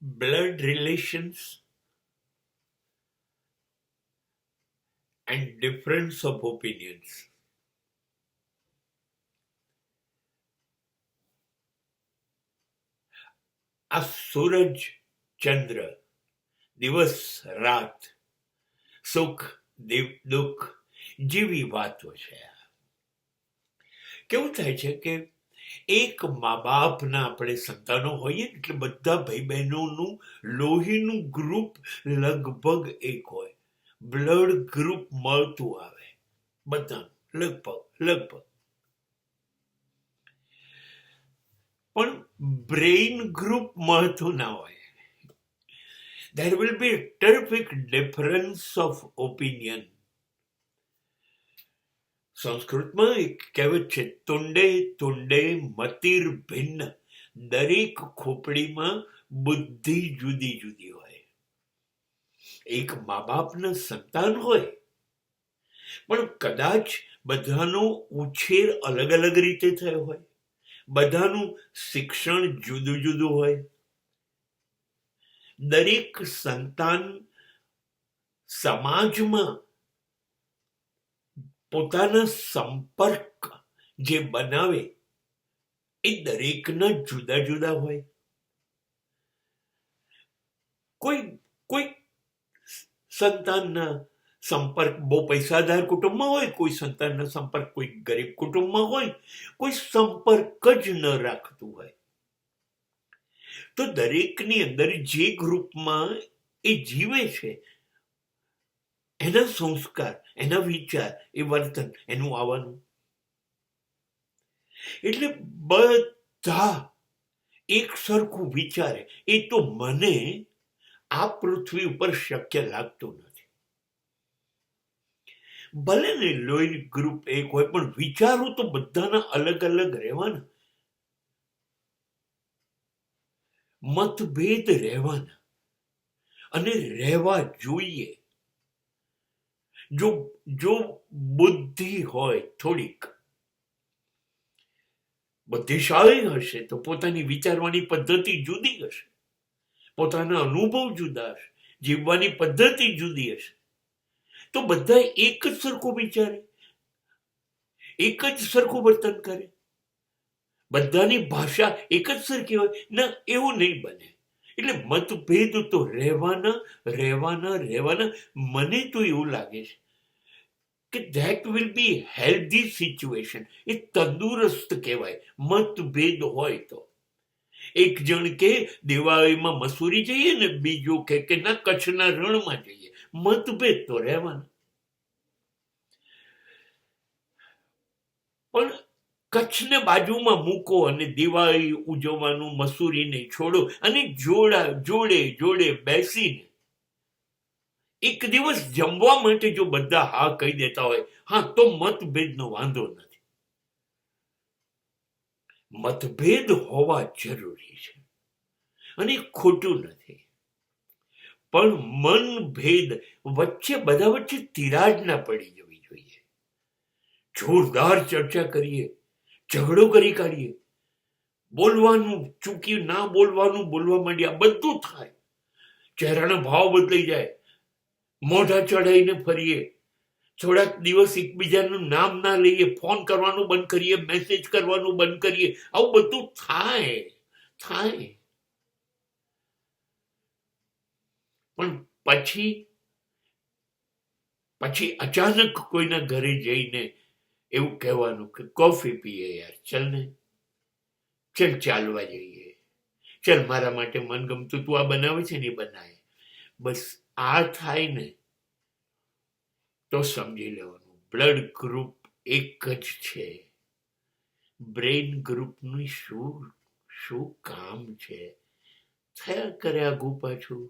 blood relations and difference of opinions. આ સૂરજ ચંદ્ર, દિવસ રાત, સુખ દુઃખ જેવી વાતો છે. કેવું થાય છે કે એક મા બાપના આપણે સંતાનો હોઈએ ને એટલે બધા ભાઈ બહેનોનું લોહીનું ગ્રુપ લગભગ એક હોય, બ્લડ ગ્રુપ મળતું આવે બધાનું લગભગ. પણ બ્રેઇન ગ્રુપ મળતું ના હોય. there will be a terrific difference of opinion. સંસ્કૃતમાં એક કહેવત છે, તુંડે તુંડે મતિર ભિન્ન. દરેક ખોપડીમાં બુદ્ધિ જુદી જુદી હોય. એક મા બાપના સંતાન હોય પણ કદાચ બધાનો ઉછેર અલગ અલગ રીતે થયો હોય, બધાનું શિક્ષણ જુદું જુદું હોય. દરેક સંતાન સમાજમાં પોતાના સંપર્ક જે બનાવે એ દરેકના જુદા જુદા હોય. કોઈ સંતાનના સંપર્ક બહુ પૈસાદાર કુટુંબમાં હોય, કોઈ સંતાનના સંપર્ક કોઈ ગરીબ કુટુંબમાં હોય, કોઈ સંપર્ક જ ન રાખતું હોય. તો દરેકની અંદર જે ગ્રુપમાં એ જીવે છે એના સંસ્કાર, એના વિચાર, એ વર્તન એનું આવવાનું. એટલે બધા એક સરખું વિચારે એ તો મને આ પૃથ્વી ઉપર શક્ય લાગતું નથી. ભલે ને લોહી ગ્રુપ એક હોય પણ વિચારો તો બધાના અલગ અલગ રહેવાના, મતભેદ રહેવાના અને રહેવા જોઈએ. જો બુદ્ધિ હોય થોડીક, બુદ્ધિશાળી હશે તો પોતાની વિચારવાની પદ્ધતિ જુદી હશે, પોતાના અનુભવ જુદા હશે, જીવવાની પદ્ધતિ જુદી હશે. તો બધા એક જ સરખું વિચારે, એક જ સરખું વર્તન કરે, બધાની ભાષા એક જ સરખી હોય ના, એવું નહીં બને. એટલે મતભેદ તો રહેવાના. મને તો એવું લાગે છે કે that will be healthy situation. એ તંદુરસ્ત કહેવાય મતભેદ હોય તો. એક જણ કે દિવાળીમાં મસૂરી જઈએ ને, બીજો કે ના કચ્છના રણમાં જઈએ. મતભેદ તો રહેવાના. પણ કચ્છને બાજુમાં મૂકો અને દિવાળી ઉજવવાનું મસૂરીને છોડો અને જોડે બેસીને એક દિવસ જમવા માટે જો બધા હા કહી દેતા હોય, હા, તો મતભેદનો વાંધો નથી. મતભેદ હોવા જરૂરી છે અને ખોટું નથી. પણ મનભેદ બધા વચ્ચે તિરાડ ના પડી જવી જોઈએ. જોરદાર ચર્ચા કરીએ, ઝઘડો કરી કાઢીએ, બોલવાનું ચૂક્યું, ના બોલવાનું બોલવા માંડ્યા, બધું થાય. ચહેરાના ભાવ બદલાઈ જાય, મોઢા ચડાઈને ફરીએ, થોડાક દિવસ એકબીજાનું નામ ના લઈએ, ફોન કરવાનું બંધ કરીએ, મેસેજ કરવાનું બંધ કરીએ. આવું બધું થાય. પણ પછી અચાનક કોઈના ઘરે જઈને એવું કહેવાનું કે કોફી પીએ યાર, ચલ ચાલવા જઈએ, ચલ મારા માટે મનગમતું તું આ બનાવે છે ને એ બનાય. બસ આ થાય ને તો સમજી લેવાનું બ્લડ ગ્રુપ એક જ છે. બ્રેઇન ગ્રુપનું શું કામ છે? થયા કરે આગું પાછું.